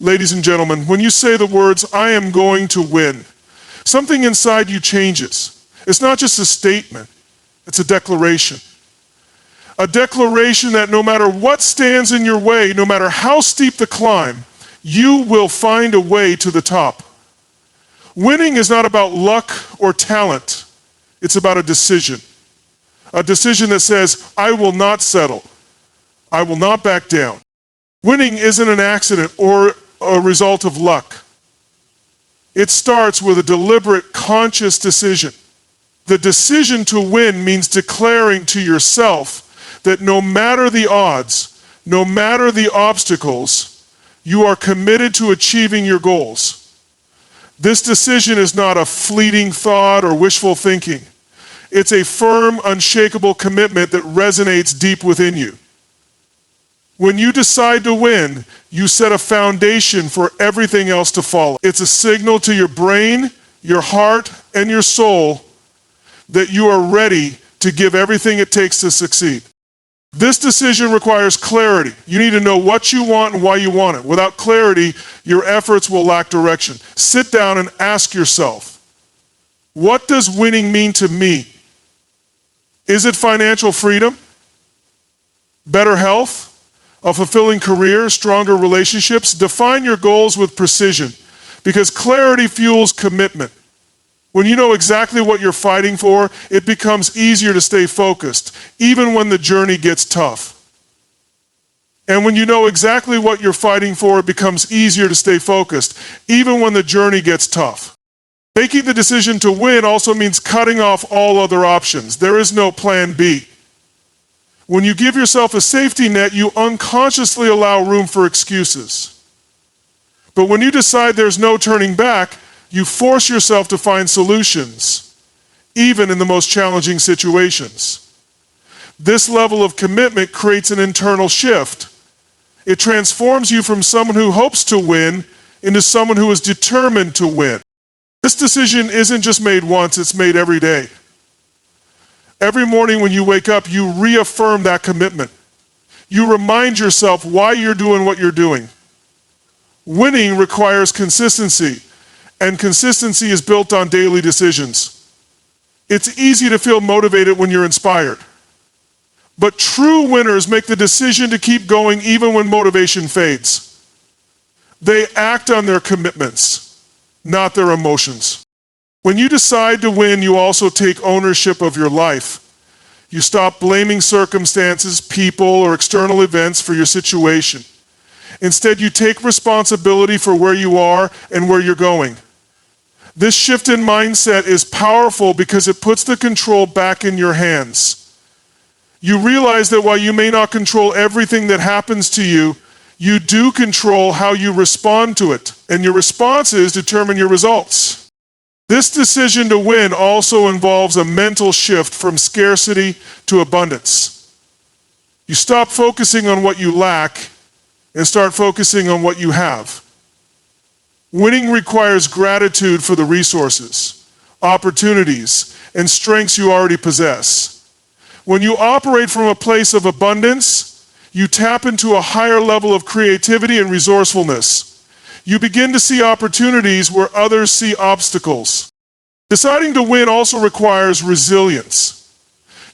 Ladies and gentlemen, when you say the words, "I am going to win," something inside you changes. It's not just a statement, it's a declaration. A declaration that no matter what stands in your way, no matter how steep the climb, you will find a way to the top. Winning is not about luck or talent. It's about a decision. A decision that says, "I will not settle. I will not back down." Winning isn't an accident or a result of luck. It starts with a deliberate, conscious decision. The decision to win means declaring to yourself that no matter the odds, no matter the obstacles, you are committed to achieving your goals. This decision is not a fleeting thought or wishful thinking. It's a firm, unshakable commitment that resonates deep within you. When you decide to win, you set a foundation for everything else to follow. It's a signal to your brain, your heart, and your soul that you are ready to give everything it takes to succeed. This decision requires clarity. You need to know what you want and why you want it. Without clarity, your efforts will lack direction. Sit down and ask yourself, what does winning mean to me? Is it financial freedom? Better health? A fulfilling career? Stronger relationships? Define your goals with precision, because clarity fuels commitment. When you know exactly what you're fighting for, it becomes easier to stay focused, even when the journey gets tough. And when you know exactly what you're fighting for, it becomes easier to stay focused, even when the journey gets tough. Making the decision to win also means cutting off all other options. There is no plan B. When you give yourself a safety net, you unconsciously allow room for excuses. But when you decide there's no turning back, you force yourself to find solutions, even in the most challenging situations. This level of commitment creates an internal shift. It transforms you from someone who hopes to win into someone who is determined to win. This decision isn't just made once, it's made every day. Every morning when you wake up, you reaffirm that commitment. You remind yourself why you're doing what you're doing. Winning requires consistency, and consistency is built on daily decisions. It's easy to feel motivated when you're inspired. But true winners make the decision to keep going even when motivation fades. They act on their commitments, not their emotions. When you decide to win, you also take ownership of your life. You stop blaming circumstances, people, or external events for your situation. Instead, you take responsibility for where you are and where you're going. This shift in mindset is powerful because it puts the control back in your hands. You realize that while you may not control everything that happens to you, you do control how you respond to it, and your responses determine your results. This decision to win also involves a mental shift from scarcity to abundance. You stop focusing on what you lack and start focusing on what you have. Winning requires gratitude for the resources, opportunities, and strengths you already possess. When you operate from a place of abundance, you tap into a higher level of creativity and resourcefulness. You begin to see opportunities where others see obstacles. Deciding to win also requires resilience.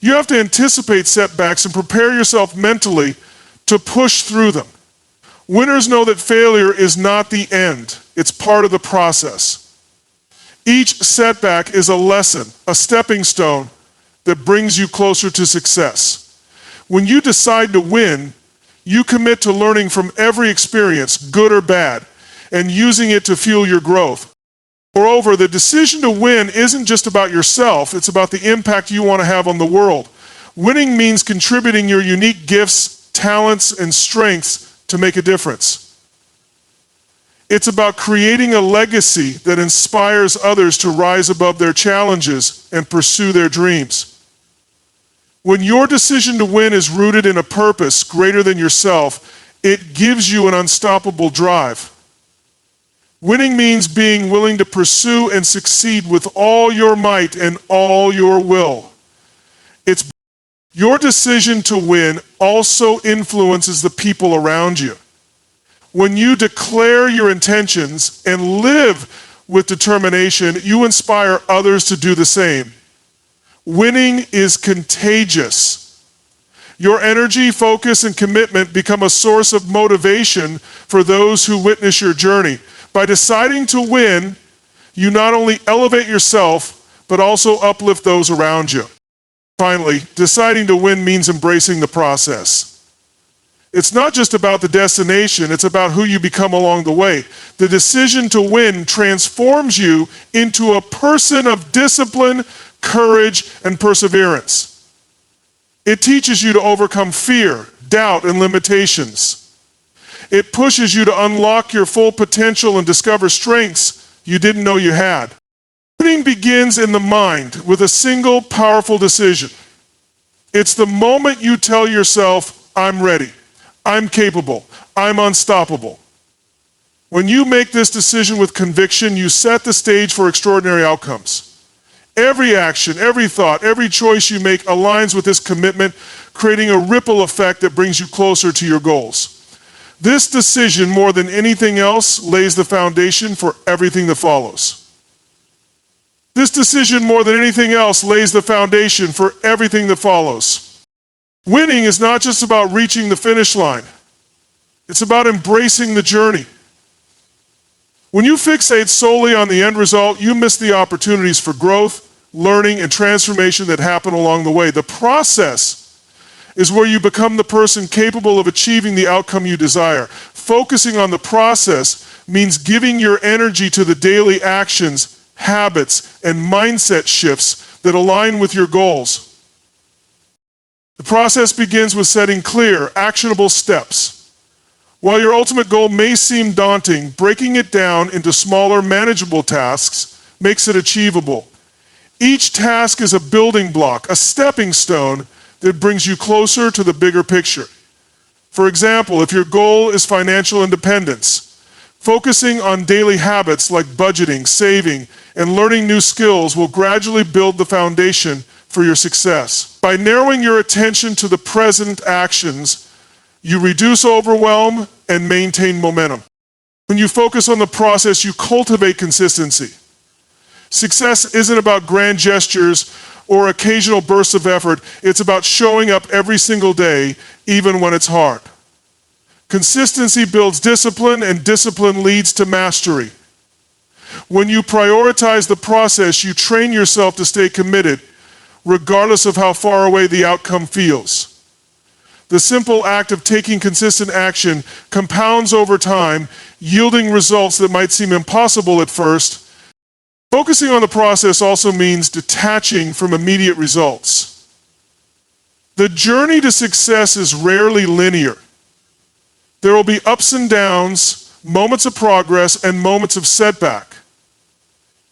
You have to anticipate setbacks and prepare yourself mentally to push through them. Winners know that failure is not the end, it's part of the process. Each setback is a lesson, a stepping stone that brings you closer to success. When you decide to win, you commit to learning from every experience, good or bad, and using it to fuel your growth. Moreover, the decision to win isn't just about yourself, it's about the impact you want to have on the world. Winning means contributing your unique gifts, talents, and strengths to make a difference. It's about creating a legacy that inspires others to rise above their challenges and pursue their dreams. When your decision to win is rooted in a purpose greater than yourself, it gives you an unstoppable drive. Winning means being willing to pursue and succeed with all your might and all your will. Your decision to win also influences the people around you. When you declare your intentions and live with determination, you inspire others to do the same. Winning is contagious. Your energy, focus, and commitment become a source of motivation for those who witness your journey. By deciding to win, you not only elevate yourself, but also uplift those around you. Finally, deciding to win means embracing the process. It's not just about the destination, it's about who you become along the way. The decision to win transforms you into a person of discipline, courage, and perseverance. It teaches you to overcome fear, doubt, and limitations. It pushes you to unlock your full potential and discover strengths you didn't know you had. Winning begins in the mind with a single powerful decision. It's the moment you tell yourself, I'm ready, I'm capable, I'm unstoppable. When you make this decision with conviction, you set the stage for extraordinary outcomes. Every action, every thought, every choice you make aligns with this commitment, creating a ripple effect that brings you closer to your goals. This decision, more than anything else, lays the foundation for everything that follows. This decision, more than anything else, lays the foundation for everything that follows. Winning is not just about reaching the finish line. It's about embracing the journey. When you fixate solely on the end result, you miss the opportunities for growth, learning, and transformation that happen along the way. The process is where you become the person capable of achieving the outcome you desire. Focusing on the process means giving your energy to the daily actions, habits, and mindset shifts that align with your goals. The process begins with setting clear, actionable steps. While your ultimate goal may seem daunting, breaking it down into smaller, manageable tasks makes it achievable. Each task is a building block, a stepping stone that brings you closer to the bigger picture. For example, if your goal is financial independence, focusing on daily habits like budgeting, saving, and learning new skills will gradually build the foundation for your success. By narrowing your attention to the present actions, you reduce overwhelm and maintain momentum. When you focus on the process, you cultivate consistency. Success isn't about grand gestures or occasional bursts of effort. It's about showing up every single day, even when it's hard. Consistency builds discipline, and discipline leads to mastery. When you prioritize the process, you train yourself to stay committed, regardless of how far away the outcome feels. The simple act of taking consistent action compounds over time, yielding results that might seem impossible at first. Focusing on the process also means detaching from immediate results. The journey to success is rarely linear. There will be ups and downs, moments of progress, and moments of setback.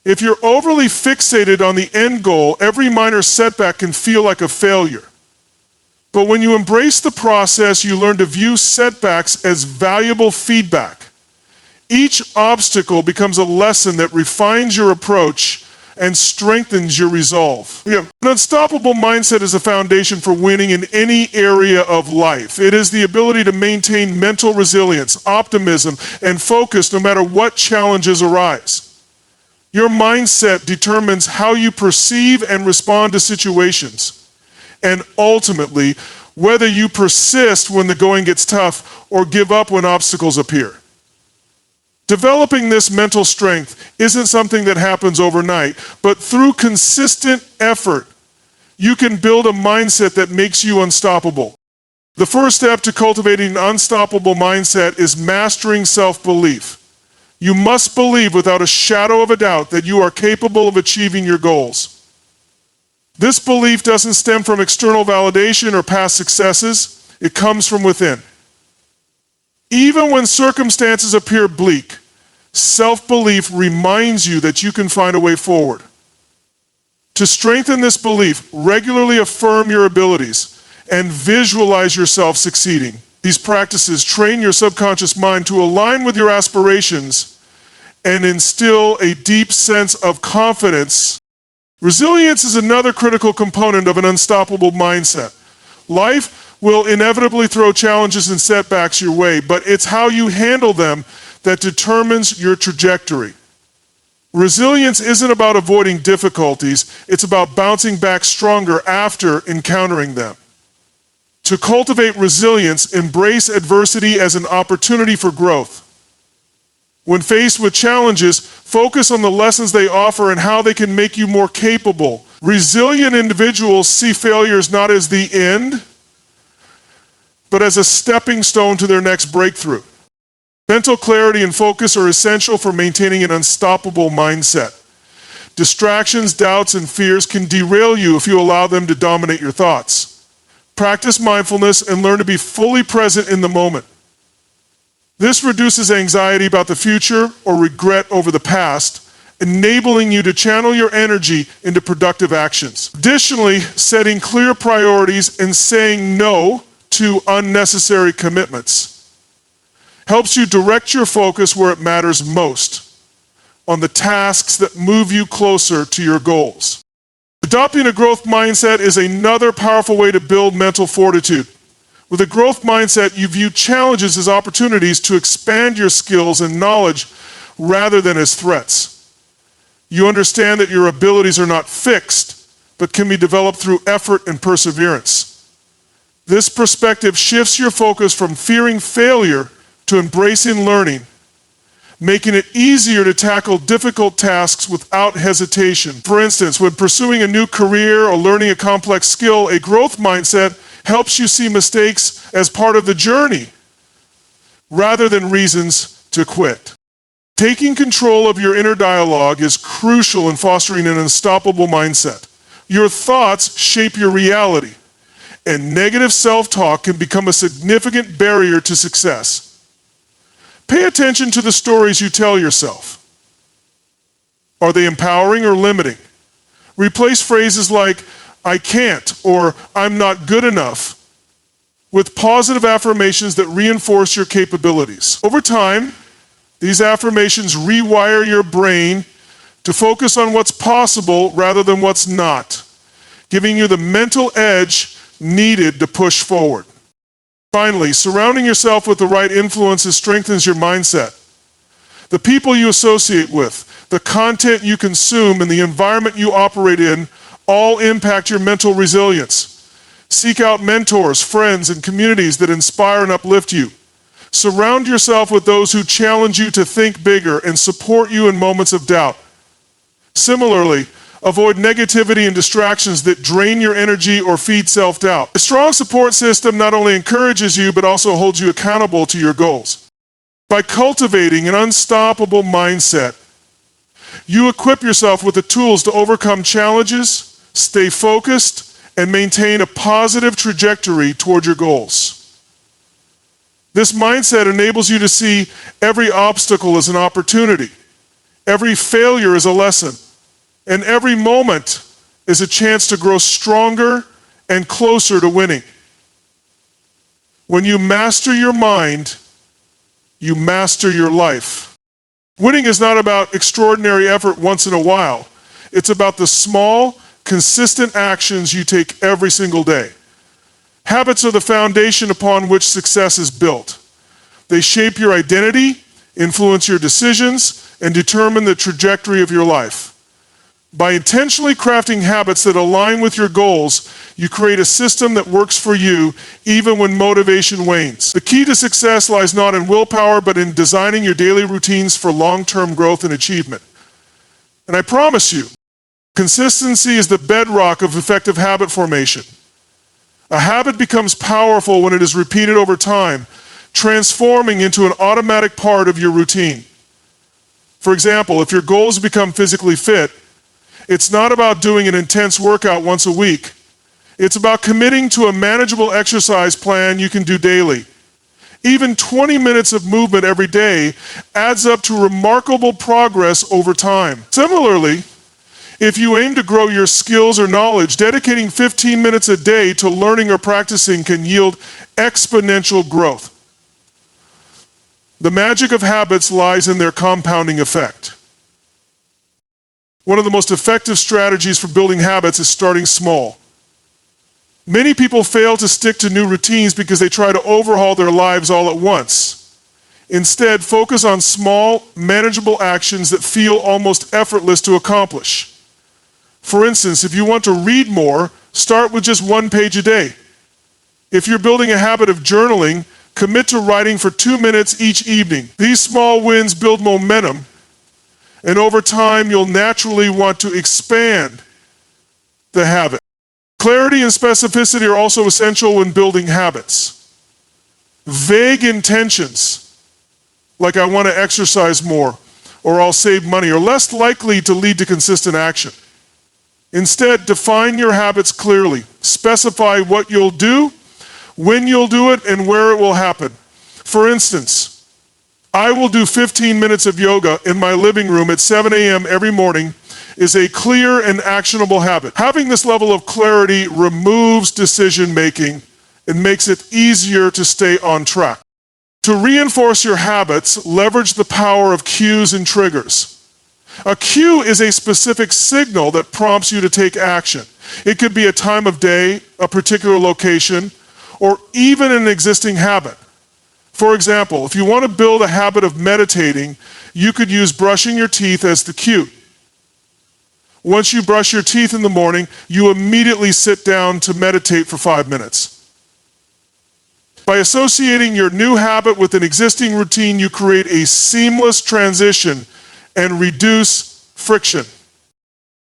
If you're overly fixated on the end goal, every minor setback can feel like a failure. But when you embrace the process, you learn to view setbacks as valuable feedback. Each obstacle becomes a lesson that refines your approach and strengthens your resolve. An unstoppable mindset is a foundation for winning in any area of life. It is the ability to maintain mental resilience, optimism, and focus no matter what challenges arise. Your mindset determines how you perceive and respond to situations, and ultimately, whether you persist when the going gets tough or give up when obstacles appear. Developing this mental strength isn't something that happens overnight, but through consistent effort, you can build a mindset that makes you unstoppable. The first step to cultivating an unstoppable mindset is mastering self-belief. You must believe without a shadow of a doubt that you are capable of achieving your goals. This belief doesn't stem from external validation or past successes. It comes from within. Even when circumstances appear bleak, self-belief reminds you that you can find a way forward. To strengthen this belief, regularly affirm your abilities and visualize yourself succeeding. These practices train your subconscious mind to align with your aspirations and instill a deep sense of confidence. Resilience is another critical component of an unstoppable mindset. Life will inevitably throw challenges and setbacks your way, but it's how you handle them that determines your trajectory. Resilience isn't about avoiding difficulties, it's about bouncing back stronger after encountering them. To cultivate resilience, embrace adversity as an opportunity for growth. When faced with challenges, focus on the lessons they offer and how they can make you more capable. Resilient individuals see failures not as the end, but as a stepping stone to their next breakthrough. Mental clarity and focus are essential for maintaining an unstoppable mindset. Distractions, doubts, and fears can derail you if you allow them to dominate your thoughts. Practice mindfulness and learn to be fully present in the moment. This reduces anxiety about the future or regret over the past, enabling you to channel your energy into productive actions. Additionally, setting clear priorities and saying no to unnecessary commitments helps you direct your focus where it matters most, on the tasks that move you closer to your goals. Adopting a growth mindset is another powerful way to build mental fortitude. With a growth mindset, you view challenges as opportunities to expand your skills and knowledge rather than as threats. You understand that your abilities are not fixed, but can be developed through effort and perseverance. This perspective shifts your focus from fearing failure to embracing learning, making it easier to tackle difficult tasks without hesitation. For instance, when pursuing a new career or learning a complex skill, a growth mindset helps you see mistakes as part of the journey rather than reasons to quit. Taking control of your inner dialogue is crucial in fostering an unstoppable mindset. Your thoughts shape your reality, and negative self-talk can become a significant barrier to success. Pay attention to the stories you tell yourself. Are they empowering or limiting? Replace phrases like, I can't, or I'm not good enough, with positive affirmations that reinforce your capabilities. Over time, these affirmations rewire your brain to focus on what's possible rather than what's not, giving you the mental edge needed to push forward. Finally, surrounding yourself with the right influences strengthens your mindset. The people you associate with, the content you consume, and the environment you operate in all impact your mental resilience. Seek out mentors, friends, and communities that inspire and uplift you. Surround yourself with those who challenge you to think bigger and support you in moments of doubt. Similarly, avoid negativity and distractions that drain your energy or feed self-doubt. A strong support system not only encourages you, but also holds you accountable to your goals. By cultivating an unstoppable mindset, you equip yourself with the tools to overcome challenges, stay focused, and maintain a positive trajectory toward your goals. This mindset enables you to see every obstacle as an opportunity, every failure as a lesson, and every moment is a chance to grow stronger and closer to winning. When you master your mind, you master your life. Winning is not about extraordinary effort once in a while. It's about the small, consistent actions you take every single day. Habits are the foundation upon which success is built. They shape your identity, influence your decisions, and determine the trajectory of your life. By intentionally crafting habits that align with your goals, you create a system that works for you even when motivation wanes. The key to success lies not in willpower, but in designing your daily routines for long-term growth and achievement. And I promise you, consistency is the bedrock of effective habit formation. A habit becomes powerful when it is repeated over time, transforming into an automatic part of your routine. For example, if your goal is to become physically fit, it's not about doing an intense workout once a week. It's about committing to a manageable exercise plan you can do daily. Even 20 minutes of movement every day adds up to remarkable progress over time. Similarly, if you aim to grow your skills or knowledge, dedicating 15 minutes a day to learning or practicing can yield exponential growth. The magic of habits lies in their compounding effect. One of the most effective strategies for building habits is starting small. Many people fail to stick to new routines because they try to overhaul their lives all at once. Instead, focus on small, manageable actions that feel almost effortless to accomplish. For instance, if you want to read more, start with just 1 page a day. If you're building a habit of journaling, commit to writing for 2 minutes each evening. These small wins build momentum, and over time, you'll naturally want to expand the habit. Clarity and specificity are also essential when building habits. Vague intentions, like I want to exercise more, or I'll save money, are less likely to lead to consistent action. Instead, define your habits clearly. Specify what you'll do, when you'll do it, and where it will happen. For instance, I will do 15 minutes of yoga in my living room at 7 a.m. every morning is a clear and actionable habit. Having this level of clarity removes decision making and makes it easier to stay on track. To reinforce your habits, leverage the power of cues and triggers. A cue is a specific signal that prompts you to take action. It could be a time of day, a particular location, or even an existing habit. For example, if you want to build a habit of meditating, you could use brushing your teeth as the cue. Once you brush your teeth in the morning, you immediately sit down to meditate for 5 minutes. By associating your new habit with an existing routine, you create a seamless transition and reduce friction.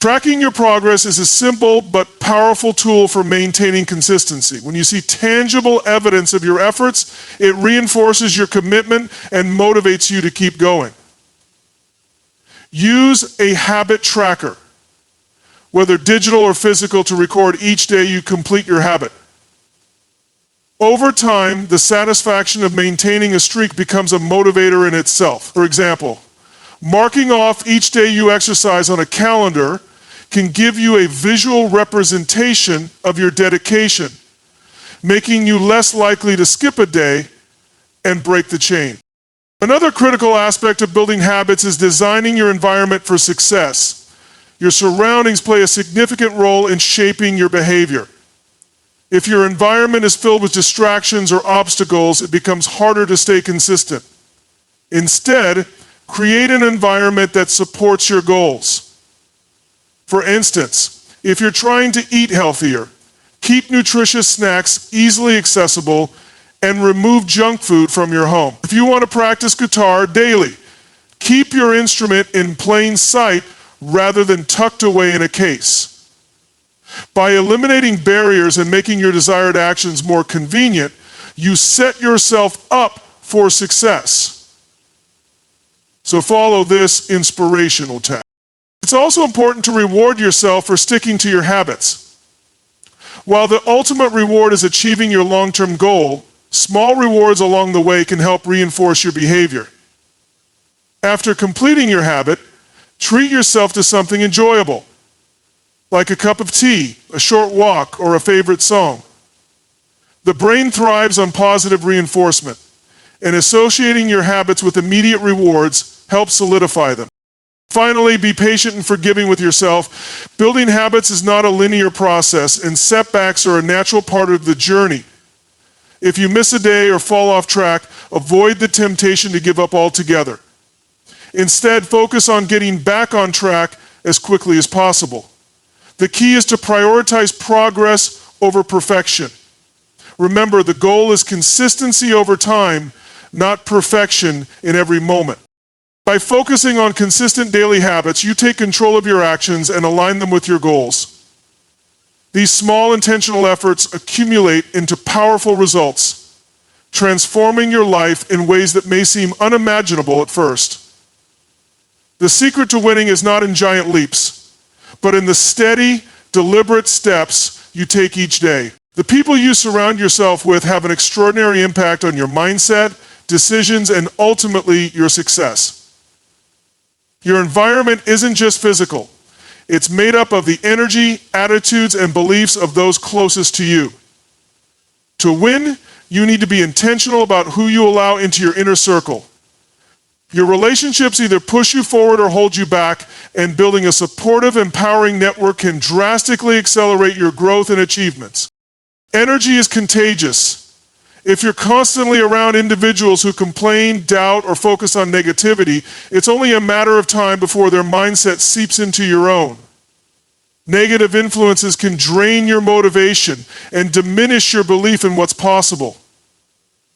Tracking your progress is a simple but powerful tool for maintaining consistency. When you see tangible evidence of your efforts, it reinforces your commitment and motivates you to keep going. Use a habit tracker, whether digital or physical, to record each day you complete your habit. Over time, the satisfaction of maintaining a streak becomes a motivator in itself. For example, marking off each day you exercise on a calendar can give you a visual representation of your dedication, making you less likely to skip a day and break the chain. Another critical aspect of building habits is designing your environment for success. Your surroundings play a significant role in shaping your behavior. If your environment is filled with distractions or obstacles, it becomes harder to stay consistent. Instead, create an environment that supports your goals. For instance, if you're trying to eat healthier, keep nutritious snacks easily accessible and remove junk food from your home. If you want to practice guitar daily, keep your instrument in plain sight rather than tucked away in a case. By eliminating barriers and making your desired actions more convenient, you set yourself up for success. So follow this inspirational tactic. It's also important to reward yourself for sticking to your habits. While the ultimate reward is achieving your long-term goal, small rewards along the way can help reinforce your behavior. After completing your habit, treat yourself to something enjoyable, like a cup of tea, a short walk, or a favorite song. The brain thrives on positive reinforcement, and associating your habits with immediate rewards helps solidify them. Finally, be patient and forgiving with yourself. Building habits is not a linear process, and setbacks are a natural part of the journey. If you miss a day or fall off track, avoid the temptation to give up altogether. Instead, focus on getting back on track as quickly as possible. The key is to prioritize progress over perfection. Remember, the goal is consistency over time, not perfection in every moment. By focusing on consistent daily habits, you take control of your actions and align them with your goals. These small intentional efforts accumulate into powerful results, transforming your life in ways that may seem unimaginable at first. The secret to winning is not in giant leaps, but in the steady, deliberate steps you take each day. The people you surround yourself with have an extraordinary impact on your mindset, decisions, and ultimately your success. Your environment isn't just physical. It's made up of the energy, attitudes, and beliefs of those closest to you. To win, you need to be intentional about who you allow into your inner circle. Your relationships either push you forward or hold you back, and building a supportive, empowering network can drastically accelerate your growth and achievements. Energy is contagious. If you're constantly around individuals who complain, doubt, or focus on negativity, it's only a matter of time before their mindset seeps into your own. Negative influences can drain your motivation and diminish your belief in what's possible.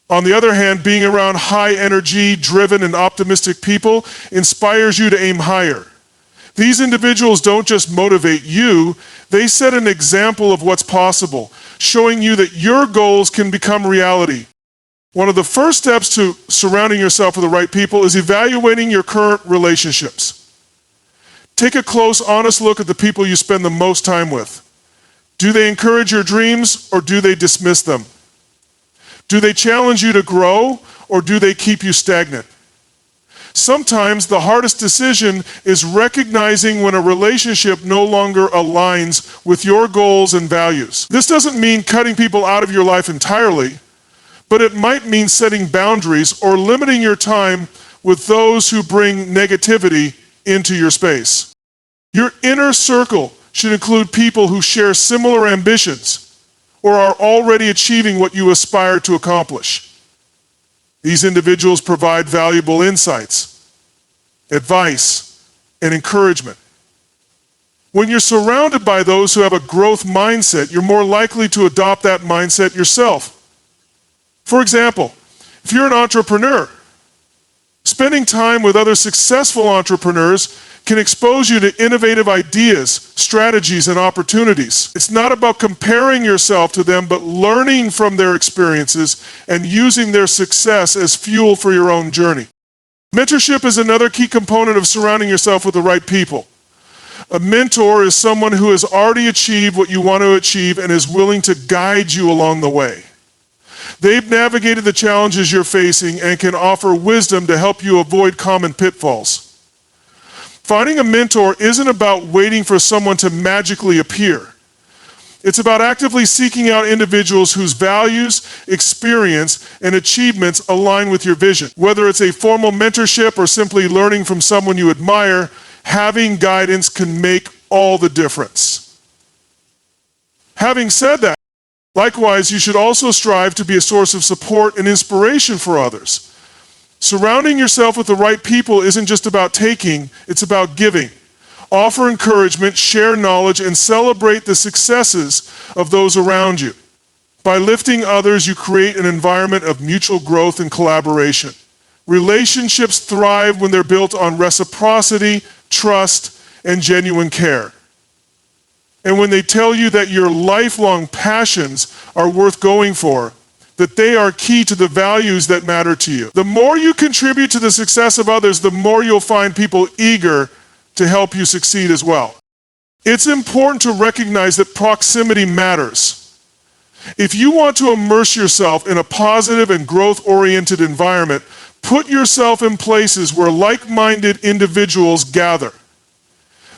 On the other hand, being around high energy, driven, and optimistic people inspires you to aim higher. These individuals don't just motivate you, they set an example of what's possible, showing you that your goals can become reality. One of the first steps to surrounding yourself with the right people is evaluating your current relationships. Take a close, honest look at the people you spend the most time with. Do they encourage your dreams or do they dismiss them? Do they challenge you to grow or do they keep you stagnant? Sometimes the hardest decision is recognizing when a relationship no longer aligns with your goals and values. This doesn't mean cutting people out of your life entirely, but it might mean setting boundaries or limiting your time with those who bring negativity into your space. Your inner circle should include people who share similar ambitions or are already achieving what you aspire to accomplish. These individuals provide valuable insights, advice, and encouragement. When you're surrounded by those who have a growth mindset, you're more likely to adopt that mindset yourself. For example, if you're an entrepreneur, spending time with other successful entrepreneurs can expose you to innovative ideas, strategies, and opportunities. It's not about comparing yourself to them, but learning from their experiences and using their success as fuel for your own journey. Mentorship is another key component of surrounding yourself with the right people. A mentor is someone who has already achieved what you want to achieve and is willing to guide you along the way. They've navigated the challenges you're facing and can offer wisdom to help you avoid common pitfalls. Finding a mentor isn't about waiting for someone to magically appear. It's about actively seeking out individuals whose values, experience, and achievements align with your vision. Whether it's a formal mentorship or simply learning from someone you admire, having guidance can make all the difference. Having said that, likewise, you should also strive to be a source of support and inspiration for others. Surrounding yourself with the right people isn't just about taking, it's about giving. Offer encouragement, share knowledge, and celebrate the successes of those around you. By lifting others, you create an environment of mutual growth and collaboration. Relationships thrive when they're built on reciprocity, trust, and genuine care. And when they tell you that your lifelong passions are worth going for, that they are key to the values that matter to you. The more you contribute to the success of others, the more you'll find people eager to help you succeed as well. It's important to recognize that proximity matters. If you want to immerse yourself in a positive and growth-oriented environment, put yourself in places where like-minded individuals gather.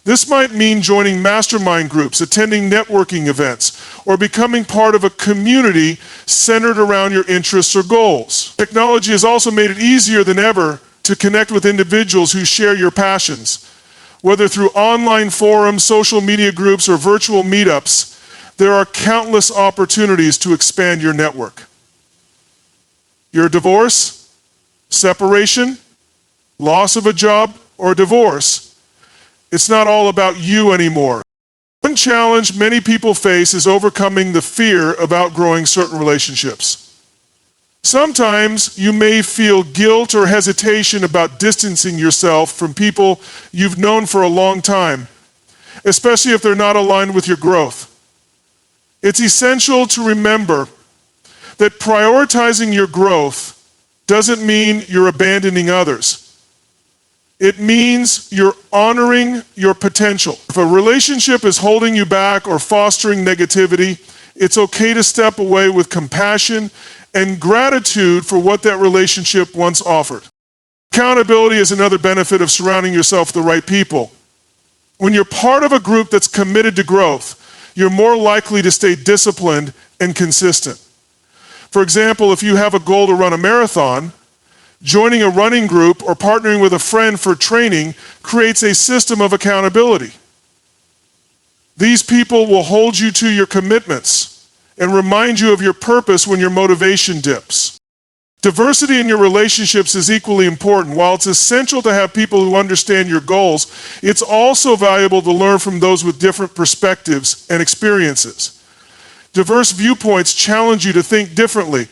This might mean joining mastermind groups, attending networking events, or becoming part of a community centered around your interests or goals. Technology has also made it easier than ever to connect with individuals who share your passions. Whether through online forums, social media groups, or virtual meetups, there are countless opportunities to expand your network. Your divorce, separation, loss of a job, or divorce, it's not all about you anymore. One challenge many people face is overcoming the fear of outgrowing certain relationships. Sometimes you may feel guilt or hesitation about distancing yourself from people you've known for a long time, especially if they're not aligned with your growth. It's essential to remember that prioritizing your growth doesn't mean you're abandoning others. It means you're honoring your potential. If a relationship is holding you back or fostering negativity, it's okay to step away with compassion and gratitude for what that relationship once offered. Accountability is another benefit of surrounding yourself with the right people. When you're part of a group that's committed to growth, you're more likely to stay disciplined and consistent. For example, if you have a goal to run a marathon, joining a running group or partnering with a friend for training creates a system of accountability. These people will hold you to your commitments and remind you of your purpose when your motivation dips. Diversity in your relationships is equally important. While it's essential to have people who understand your goals, it's also valuable to learn from those with different perspectives and experiences. Diverse viewpoints challenge you to think differently,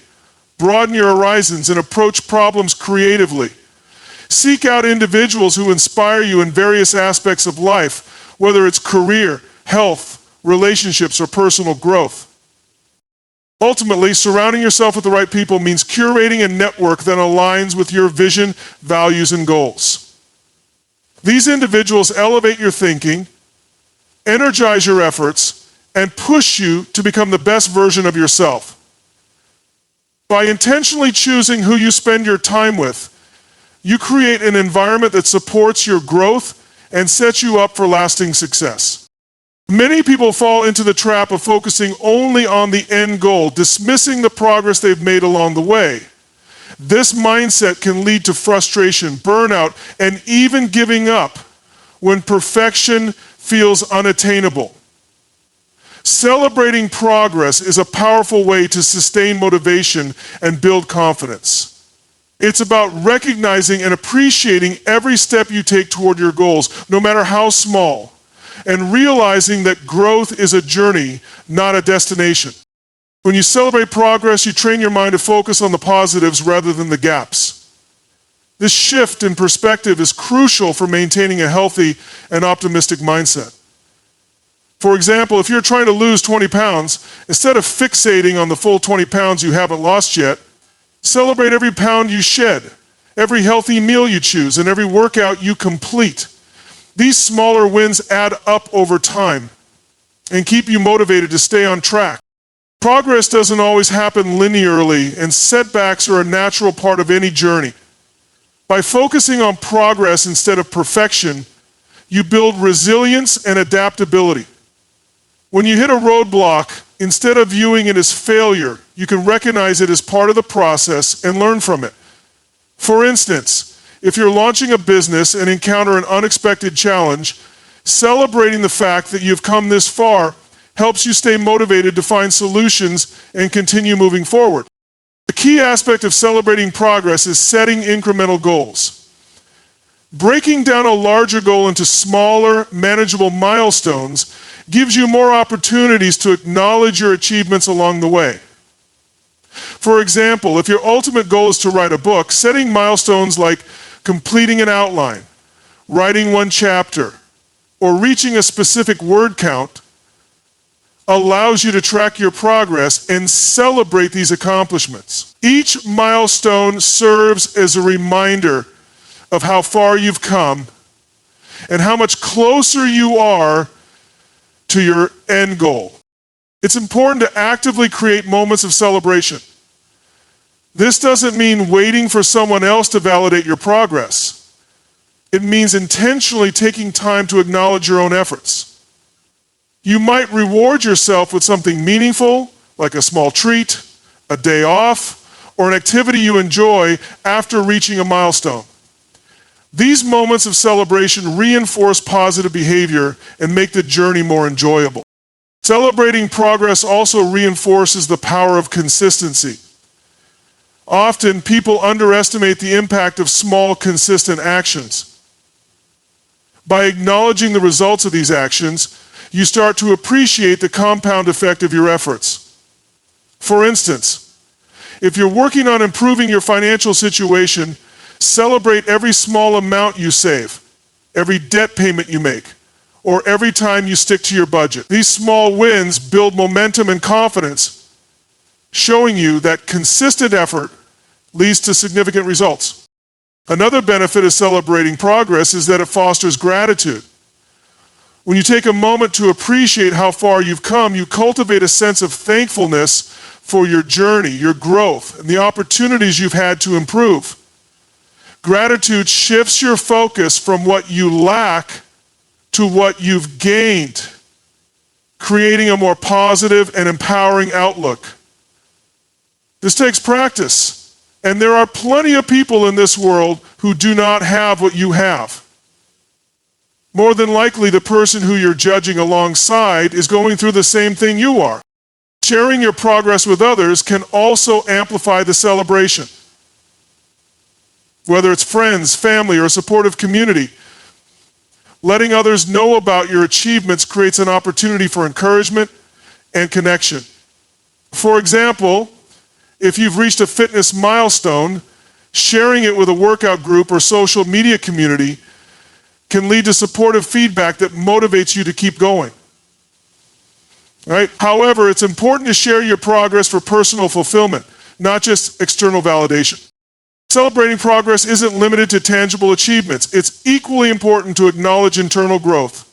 broaden your horizons, and approach problems creatively. Seek out individuals who inspire you in various aspects of life, whether it's career, health, relationships, or personal growth. Ultimately, surrounding yourself with the right people means curating a network that aligns with your vision, values, and goals. These individuals elevate your thinking, energize your efforts, and push you to become the best version of yourself. By intentionally choosing who you spend your time with, you create an environment that supports your growth and sets you up for lasting success. Many people fall into the trap of focusing only on the end goal, dismissing the progress they've made along the way. This mindset can lead to frustration, burnout, and even giving up when perfection feels unattainable. Celebrating progress is a powerful way to sustain motivation and build confidence. It's about recognizing and appreciating every step you take toward your goals, no matter how small, and realizing that growth is a journey, not a destination. When you celebrate progress, you train your mind to focus on the positives rather than the gaps. This shift in perspective is crucial for maintaining a healthy and optimistic mindset. For example, if you're trying to lose 20 pounds, instead of fixating on the full 20 pounds you haven't lost yet, celebrate every pound you shed, every healthy meal you choose, and every workout you complete. These smaller wins add up over time and keep you motivated to stay on track. Progress doesn't always happen linearly, and setbacks are a natural part of any journey. By focusing on progress instead of perfection, you build resilience and adaptability. When you hit a roadblock, instead of viewing it as failure, you can recognize it as part of the process and learn from it. For instance, if you're launching a business and encounter an unexpected challenge, celebrating the fact that you've come this far helps you stay motivated to find solutions and continue moving forward. The key aspect of celebrating progress is setting incremental goals. Breaking down a larger goal into smaller, manageable milestones gives you more opportunities to acknowledge your achievements along the way. For example, if your ultimate goal is to write a book, setting milestones like completing an outline, writing one chapter, or reaching a specific word count allows you to track your progress and celebrate these accomplishments. Each milestone serves as a reminder of how far you've come and how much closer you are to your end goal. It's important to actively create moments of celebration. This doesn't mean waiting for someone else to validate your progress. It means intentionally taking time to acknowledge your own efforts. You might reward yourself with something meaningful, like a small treat, a day off, or an activity you enjoy after reaching a milestone. These moments of celebration reinforce positive behavior and make the journey more enjoyable. Celebrating progress also reinforces the power of consistency. Often, people underestimate the impact of small, consistent actions. By acknowledging the results of these actions, you start to appreciate the compound effect of your efforts. For instance, if you're working on improving your financial situation, celebrate every small amount you save, every debt payment you make, or every time you stick to your budget. These small wins build momentum and confidence, showing you that consistent effort leads to significant results. Another benefit of celebrating progress is that it fosters gratitude. When you take a moment to appreciate how far you've come, you cultivate a sense of thankfulness for your journey, your growth, and the opportunities you've had to improve. Gratitude shifts your focus from what you lack to what you've gained, creating a more positive and empowering outlook. This takes practice, and there are plenty of people in this world who do not have what you have. More than likely, the person who you're judging alongside is going through the same thing you are. Sharing your progress with others can also amplify the celebration. Whether it's friends, family, or a supportive community, letting others know about your achievements creates an opportunity for encouragement and connection. For example, if you've reached a fitness milestone, sharing it with a workout group or social media community can lead to supportive feedback that motivates you to keep going. Right? However, it's important to share your progress for personal fulfillment, not just external validation. Celebrating progress isn't limited to tangible achievements. It's equally important to acknowledge internal growth,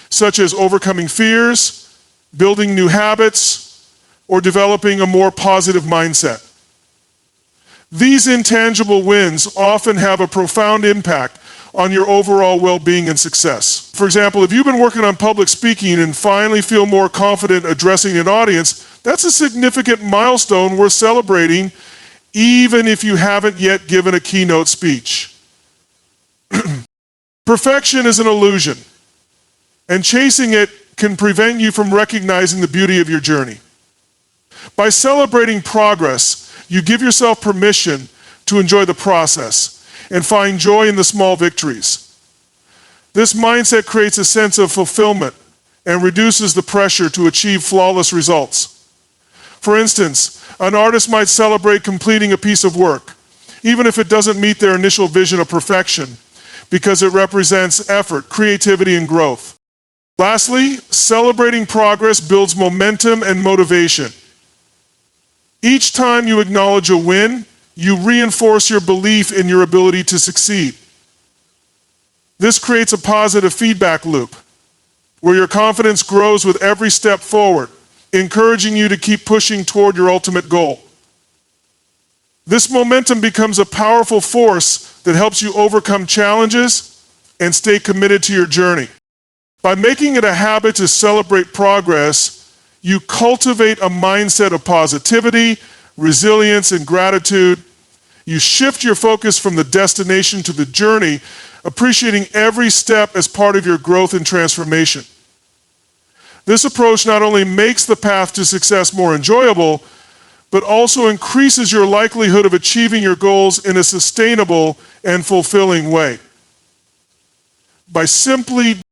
such as overcoming fears, building new habits, or developing a more positive mindset. These intangible wins often have a profound impact on your overall well-being and success. For example, if you've been working on public speaking and finally feel more confident addressing an audience, that's a significant milestone worth celebrating, even if you haven't yet given a keynote speech. Perfection is an illusion, and chasing it can prevent you from recognizing the beauty of your journey. By celebrating progress, you give yourself permission to enjoy the process and find joy in the small victories. This mindset creates a sense of fulfillment and reduces the pressure to achieve flawless results. For instance, an artist might celebrate completing a piece of work, even if it doesn't meet their initial vision of perfection, because it represents effort, creativity, and growth. Lastly, celebrating progress builds momentum and motivation. Each time you acknowledge a win, you reinforce your belief in your ability to succeed. This creates a positive feedback loop where your confidence grows with every step forward, encouraging you to keep pushing toward your ultimate goal. This momentum becomes a powerful force that helps you overcome challenges and stay committed to your journey. By making it a habit to celebrate progress, you cultivate a mindset of positivity, resilience, and gratitude. You shift your focus from the destination to the journey, appreciating every step as part of your growth and transformation. This approach not only makes the path to success more enjoyable, but also increases your likelihood of achieving your goals in a sustainable and fulfilling way. By simply